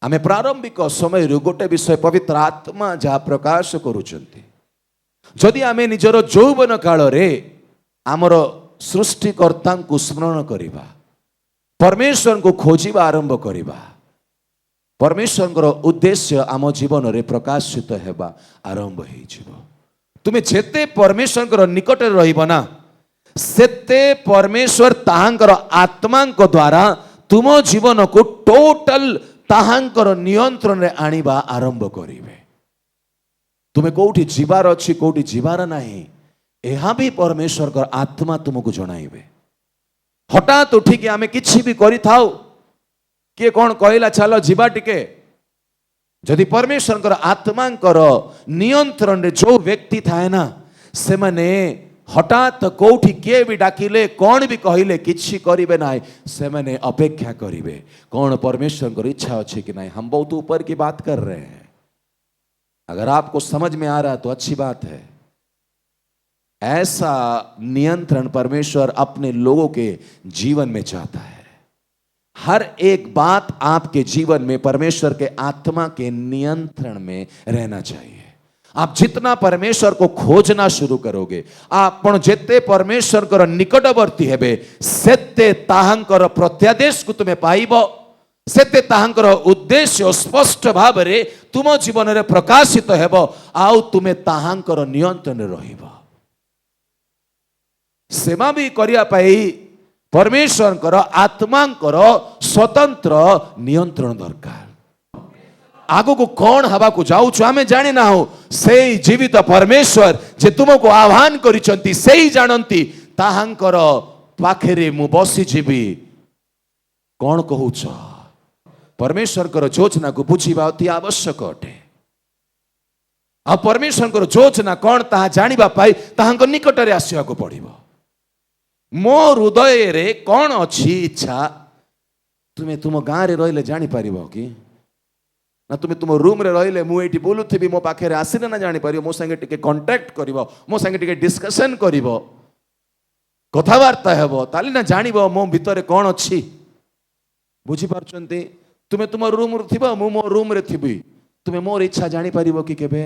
आमे प्रारंभिक समय गोटे विषय पवित्र आत्मा जहाँ प्रकाश करुचंती जदि आमे निजर यौवन काल रे आमर सृष्टिकर्ता को स्मरण करिबा परमेश्वर को खोजिबा आरंभ करिबा परमेश्वर उद्देश्य आम जीवन रे प्रकाशित हेबा आरंभ होई जिवो। तुमे जेते परमेश्वर निकट रहिबो ना सेते परमेश्वर ताहांकर आत्मा द्वारा तुम जीवन को टोटल ताहांकर नियंत्रण रे आनिबा आरंभ करिवे। तुमे कोठी जीवार अछि कोठी जीवार नाही एहा भी परमेश्वर का आत्मा तुमको जणाइबे। हठात उठिकी आमे किछि भी करि थाउ किए कौन कहला चलो जीवा टिके जदि परमेश्वर आत्मा नियंत्रण रे जो व्यक्ति थाए ना से माने हठात कोठी किए भी डाकिले कौन भी कहले किछि करिवे नाही से माने अपेक्षा करिवे कौन परमेश्वर की इच्छा अच्छी कि नहीं। हम बहुत ऊपर की बात कर रहे हैं, अगर आपको समझ में आ रहा है तो अच्छी बात है। ऐसा नियंत्रण परमेश्वर अपने लोगों के जीवन में चाहता है। हर एक बात आपके जीवन में परमेश्वर के आत्मा के नियंत्रण में रहना चाहिए। आप जितना परमेश्वर को खोजना शुरू करोगे आप जेते परमेश्वर कर निकटवर्ती हेबे सेते ताहांकर प्रत्यादेश को तुम्हें पाइबो सेते ताहांकर उद्देश्य स्पष्ट भाव रे तुम जीवन रे प्रकाशित हेबो आउ तुमे ताहांकर नियंत्रण रहिबो। सेवा भी करिया पाई परमेश्वर आत्मांकर स्वतंत्र नियंत्रण दरकार। आगो को कौन हवा को जाऊ आमे जाने ना हो से जीवित परमेश्वर जे तुमको आह्वान करिसंती सेही जानंती ताहांकर पाखेरे मु बसी जीवी कौन कहूछ। परमेश्वर कर योजना को बुझीबा अति आवश्यक अटे। आ परमेश्वर कर योजना कौन ताहा जानिबा पाई ताहांक निकट रे आसिया को पड़िबो। मो हृदय रे कौन अच्छी इच्छा तुमे तुम गाँ रे रहिले जानि परिबो कि ना तुमे तुम रूम रे रहिले मु एठी बोलुथिबी मो पाखे आसिले ना जानि परिबो मो संगे टिके कांटेक्ट करिवो मो संगे टिके डिस्कशन करिवो कथावार्ता हेबो ताली ना जानिबो मो भितरे कौन अछि। बुझी पारछंती तुमे तुम रूम रे थिबो मु मो रूम रे थिबी तुमे मोर इच्छा जानि परिबो कि केबे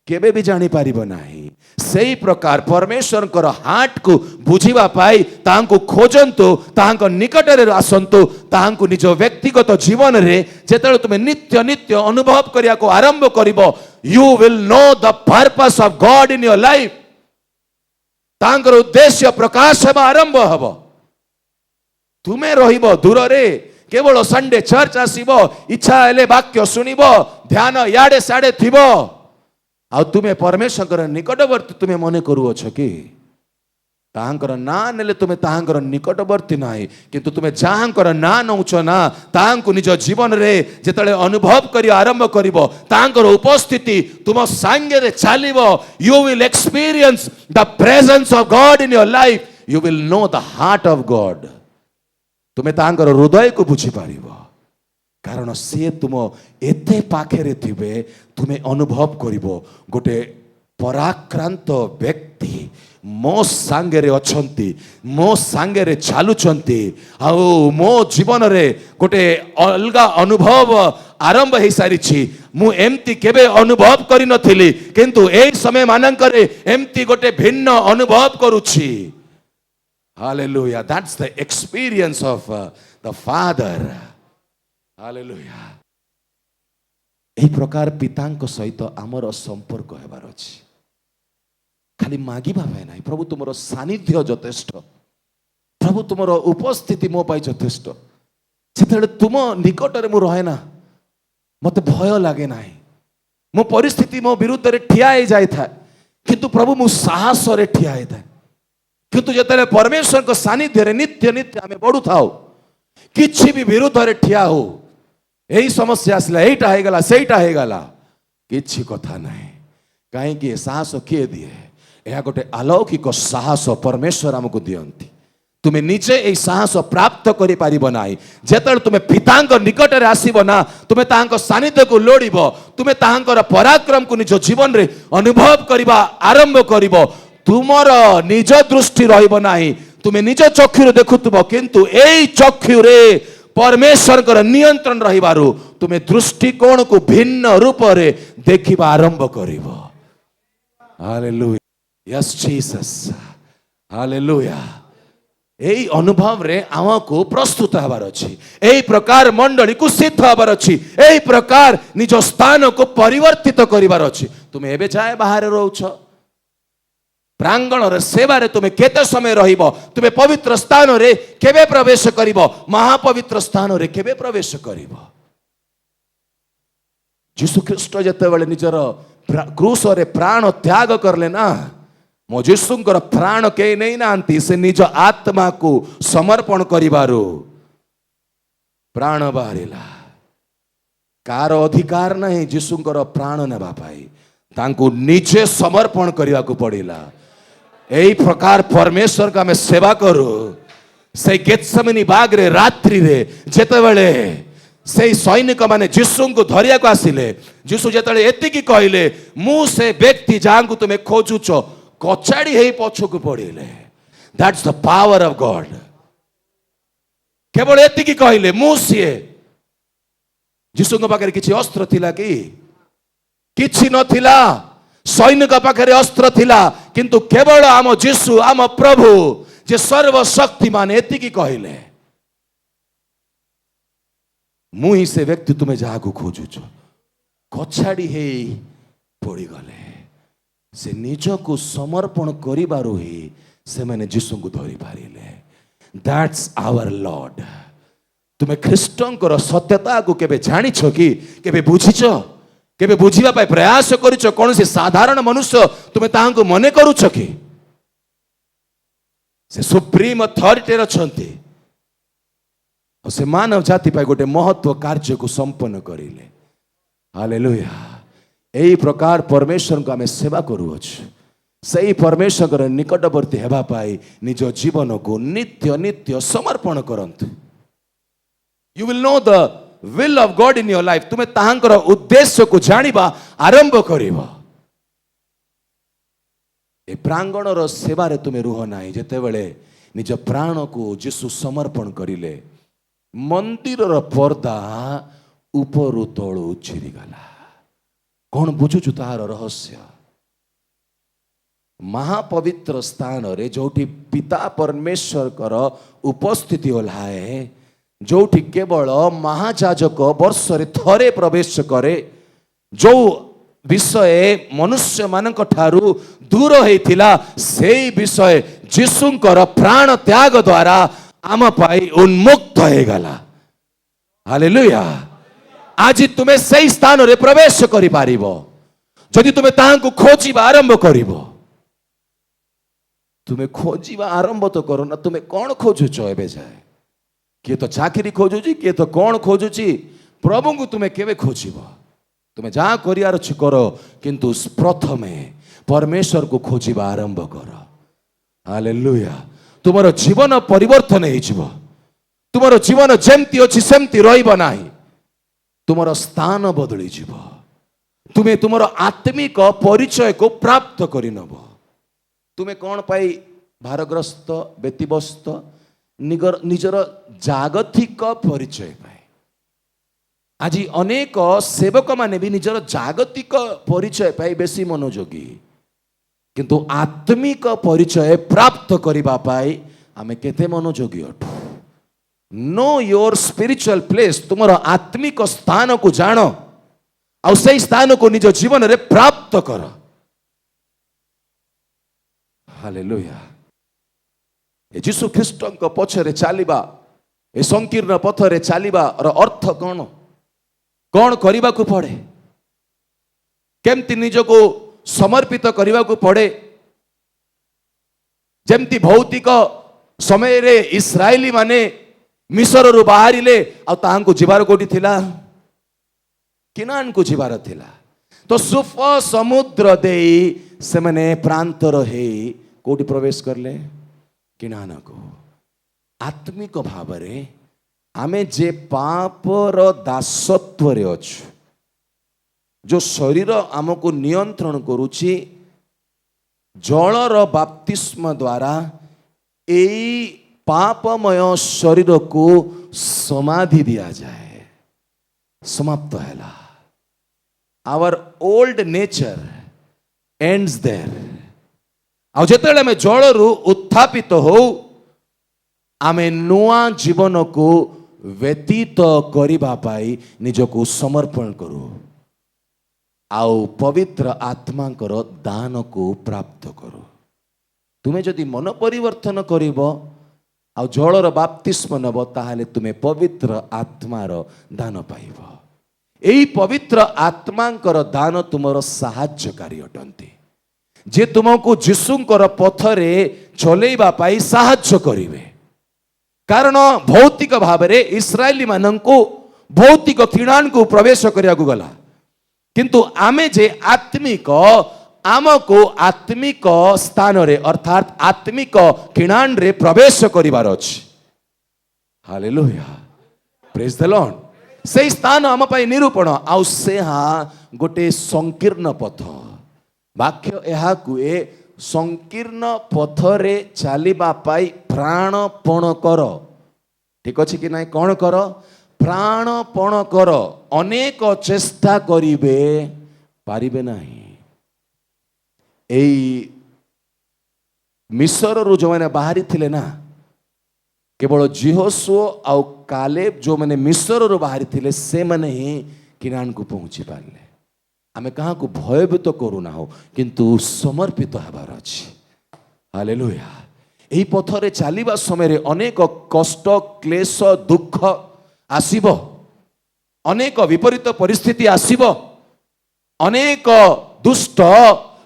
केबे भी जानि पारिबो नाही। सेही प्रकार परमेश्वर कर हाट को बुझीबा पाई तांको खोजंतु तांको निकट रे आसंतु तांको निज व्यक्तिगत जीवन रे जेतेले तुमे नित्य नित्य अनुभव करिया को आरंभ करिवो you will know the purpose of God in your life. तांकर उद्देश्य प्रकाश हेबा आरंभ हबो। तुमे रहिबो दूर रे केवल संडे चर्च आसीबो इच्छा हेले वाक्य सुनिबो ध्यान याडे साडे थिबो आ तुमे परमेश्वर निकटवर्ती तुमे मने करूछ कि ताहांकर ना नेले तुमे ताहांकर निकटवर्ती नाही किंतु तुमे जाहांकर ना नउछ ना ताहांको निज जीवन रे जेतले अनुभव करी आरंभ करिवो ताहांकर उपस्थिति तुम संगे रे चालिवो you will experience the presence of God in your life you will know the heart of God. तुमे ताहांकर हृदय को बुझी पारिबो कारण सी तुम एते पाखे थिबे तुम्हें अनुभव करिवो गोटे पराक्रांत व्यक्ति मो सांगे रे अछंती मो सांगे रे चालुचंती आउ मो जीवन रे गोटे अलगा अनुभव आरंभ हो सारी मु एमती केबे अनुभव करि नथिली किंतु ए समय मानकरे एमती गोटे भिन्न अनुभव करूछि। Hallelujah that's the experience of the father. Hallelujah एही प्रकार पितांक सहित आमर संपर्क हेबार अछि। खाली मागिबा भाई नाही प्रभु तुमर सानिध्य यथेष्ट प्रभु तुमर उपस्थिति मो पाई यथेष्ट जेतेले तुम निकट रे मु रहे ना मते भय लागे नाही मो परिस्थिति मो विरुद्ध रे ठिया हे जाय था किंतु प्रभु मु साहस रे ठिया हे था किंतु जेतेले परमेश्वर को सानिध्य रे नित्य नित्य आमे बढु थाओ किछि भी विरुद्ध रे ठिया हो यही समस्या आसला एटा हे गला सेटा हे गला किछि कथा नाही काहे कि साहस किए दिए यह गोटे अलौकिक साहस परमेश्वर हमको दियंती। तुमे निजे ए साहस प्राप्त करि पारिबो नाही जेतल तुमे पितांक निकट रे आसीबो ना तुमे तांक सानिध्य को लोडिबो तुमे तांकर पराक्रम को निज जीवन रे अनुभव करिबा आरंभ करिबो। तुमर निज दृष्टि रहिबो नाही तुमे निज चक्षु देखुथबो किंतु एई चक्षु रे परमेश्वर कर नियंत्रण रहिबारु तुम्हें दृष्टिकोण को भिन्न रूप रे देखिबा आरंभ करिवो। Hallelujah, yes Jesus, hallelujah. एई अनुभव रे आमको प्रस्तुत हबार अछि, एई प्रकार मंडली को सिद्ध हबार अछि, एई प्रकार निज स्थान को परिवर्तित करिवार अछि। तुम एबे जाए बाहर रहउछ, प्रांगण रे सेवा रे तुम केते समय रहिबो, तुम पवित्र स्थान रे केबे प्रवेश करिबो, महापवित्र स्थान रे केबे प्रवेश करिबो। यीशु ख्रीष्ट जते बेले निजर क्रूस रे प्राण त्याग करले ना, मो यीशुंकर प्राण के नहीं नांती, से निज आत्मा को समर्पण करिबारु प्राण बाहरिला। कार अधिकार नहीं यीशुंकर प्राण नेबा पाई, तांको निजे समर्पण करिया को पड़िला। एई प्रकार परमेश्वर का मैं सेवा करू। से गेत्सेमनी बाग रे रात्रि रे जेते बेले से सैनिक माने यीशु को धरिया को आसिले, यीशु जेते एतिकी कहले मु से व्यक्ति जांगु तुमे खोजुछ, कचाड़ी हे पछकु पड़िले। That's the power of God. केवल एतिकी कहले मु सिए। यीशु को पाखरे किछि अस्त्र थिला कि? किछि नथिला। सैनिक पाखरे अस्त्र थिला, किंतु केवल आम यीशु आम प्रभु जे सर्वशक्तिमान एतिकी कहले मु ही से व्यक्ति तुम्हें जहां खोजुछ, कछाड़ी हे पड़ी गले। से निज को समर्पण करिबारु ही से मैंने यीशु को धरि पारिले। That's our Lord. तुम्हें ख्रीष्टंकर सत्यता को केबे जानिछ कि? केबे बुझिछ? केबे बुझिबा पाई प्रयास करिछ? कौन से साधारण मनुष्य तुम्हें ताहां मने करूछ कि से सुप्रीम अथॉरिटी रछंती, से मानव जाति पाई गोटे महत्व कार्य को संपन्न करिले। हालेलुया। एई प्रकार परमेश्वर को आमे सेवा करूछु। सही परमेश्वर निकटवर्ती हेबा पाई निज जीवन को नित्य नित्य समर्पण करंतु। You will know the will of God in your life. तुम्हें ताहांकर उद्देश्य को जानिबा आरंभ करिबो। ए प्रांगण रो सेवा रे तुम्हें रुह नाही। जेते बेले निज प्राण को यीशु समर्पण करिले, मंदिर रो पर्दा ऊपर तळु छिरी गला। कौन बुझुछु तार रहस्य? महापवित्र स्थान रे जोठी पिता परमेश्वर कर उपस्थिति ओल्हाए, जोठी केवल महाजाजक वर्ष रे थरे प्रवेश करे, जो विषय मनुष्य मानक ठारू दूर होइथिला, सेई विषय यीशुंकर प्राण त्याग द्वारा आम पाई उन्मुक्त हो गला। हालेलुया। आज तुम्हें सही स्थान रे प्रवेश करि पारिबो जदि तुम्हें ताहां खोजिबा आरंभ करिबो। तुम्हें खोजिबा आरंभ तो करो ना। तुम्हें कौन खोजुछ एबे जाए? किए तो चाकरी खोजुची, किए तो कौन खोजुची? प्रभु को तुम्हें केबे खोजिबो? तुम्हें जहाँ करियार अछि करो, किंतु प्रथमे परमेश्वर को खोजिबा आरंभ करो। हालेलुया। तुमरो जीवन परिवर्तन हो जिवो। तुमरो जीवन जेमती अछि सेमती रहइबो नाही। तुमरो स्थान बदली जीवो। तुम्हें तुमरो आत्मिक परिचय को प्राप्त करि नबो। तुम्हें कौन पाई भारग्रस्त व्यतिव्यस्त निजर जागतिक परिचय पाए। आज अनेक सेवक माने भी निजर जागतिक परिचय पाई बेसी मनोयोगी, किंतु आत्मिक परिचय प्राप्त करिबा पाई आमे केते मनोयोगी अटु। Know your spiritual place. तुमरो आत्मिक स्थान को जान और सही स्थान को निज जीवन रे प्राप्त कर। हालेलुया। यीशु ख्रीष्टଙ୍କ पछरे चालिबा, ए संकीर्ण पथरे चालिबा र अर्थ कौन? कौन करने को पड़े? केमती निज को समर्पित करने को पड़े? जेमती भौतिक समय रे इस्राएली माने मिस्र रु बाहरिले आ ताहांको जीवार कोठी थिला? किनान को जीवार थिला। तो सुफ समुद्र देई से माने प्रांतर हे कोठी प्रवेश करले? किनान को। आत्मिक भाव रे आमे जे पापर दासत्व रे अछु, जो शरीर आमको नियंत्रण करुछि, जलर बाप्तिस्म द्वारा एई पापमय शरीर को समाधि दिया जाए। समाप्त हैला। Our old nature ends there. आ जेतेबेले आमे जळरू उत्थापित हो आमे नुआ जीवन को व्यतीत करिबा पाई निजको समर्पण करू आउ पवित्र आत्मा कर दान को प्राप्त करू। तुमे जदि मन परिवर्तन करिब आ जलर बाप्तिस्म नब ताहाले तुमे पवित्र आत्मार दान पाइब। एई पवित्र आत्मांकर दान तुमर साहाय्यकारी अटंती जे तुमको जीशुंकर पथरे चलेइबा पाई साहाय्य करिवे। कारण भौतिक भाव में इस्राएली मानंको भौतिक किणान को प्रवेश करिया गला, किंतु आमे जे आत्मिक आमको आत्मिक स्थान रे अर्थात आत्मिक किणान रे प्रवेश करिवार अछि। Hallelujah, praise the Lord. से स्थान आम पाई निरूपण आउ से गोटे संकीर्ण पथ। वाक्य यह कुए संकीर्ण पथरे चलिबा पाई प्राणपण कर। ठीक अच्छे कि नहीं? कौन कर? प्राणपण कर। अनेक चेष्टा करिवे पारिबे नहीं। एई मिस्र रु जो मैंने बाहरी थिले ना, केवल जिहोशुआ आउ कालेब जो मैंने मिस्र रु बाहरी थिले से माने ही किनान को पहुंची पारले। आमे कहा को भयभीत करूना हो किंतु समर्पित हबार अछि। हालेलुया। एही पथरे चलिबा समय रे अनेक कष्ट क्लेश दुख आसीबो, अनेक विपरीत परिस्थिति आसीबो, अनेक दुष्ट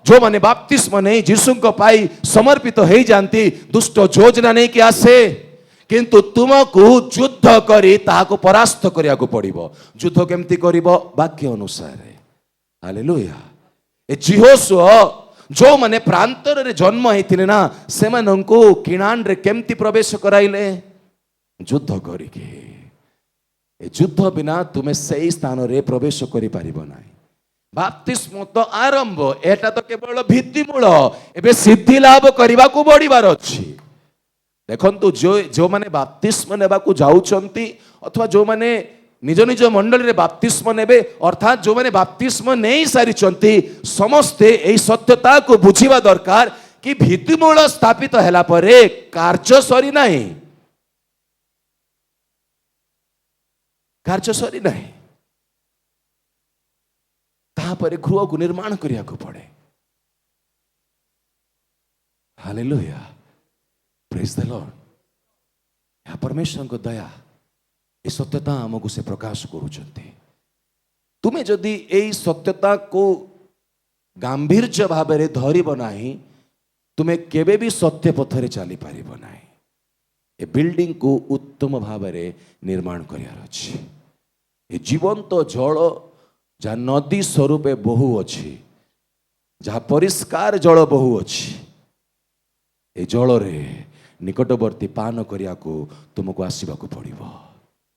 जो माने बाप्तिस्म नहीं जीशुंको पाई समर्पित हो जाती दुष्ट योजना नहीं कि आसे, किंतु तुमको युद्ध करी ताहाको परास्त करिया को पड़िबो। युद्ध केमती करिबो? वाक्य अनुसार। हालेलुया। ए जिहोशुआ जो माने प्रांतर रे जन्म होइतिले ना से मानंको किणान रे केमती प्रवेश कराइले? युद्ध करिके। ए युद्ध बिना तुमे सही स्थान रे प्रवेश करि पारिबो नाही। बाप्तिस्म तो आरंभ, एटा तो केवल भित्तिमूल। एबे सिद्धि लाभ करबा को बढिबार अछि। देखंतु जो माने बाप्तिस्म नेबा को जाउचंती अथवा जो माने निज निज मंडल रे बाप्तिस्म नेबे अर्थात जो माने बाप्तिस्म नहीं सारी समस्ते एही सत्यता को बुझिबा दरकार कि भित्तिमूल स्थापित हैला परे कार्य सरी नहीं, कार्य सरी नहीं। ताहापरे गृह को निर्माण करिया को पड़े। Hallelujah, praise the Lord. या परमेश्वर को दया ए सत्यता आमको से प्रकाश करूचंती। तुमे जदि एई सत्यता को गांभीर्य भाव में धरिब नाही तुमे केबे भी सत्य पथरे चली पारिब नाही। ए बिल्डिंग को उत्तम भाव में निर्माण करियार अछि। ए जीवंत जल जहाँ नदी स्वरूपे बहु अछि, जहाँ परिष्कार जल बहु अछि, ए जल रे निकटवर्ती पान करिया को तुमको आसीबा को पड़िबो।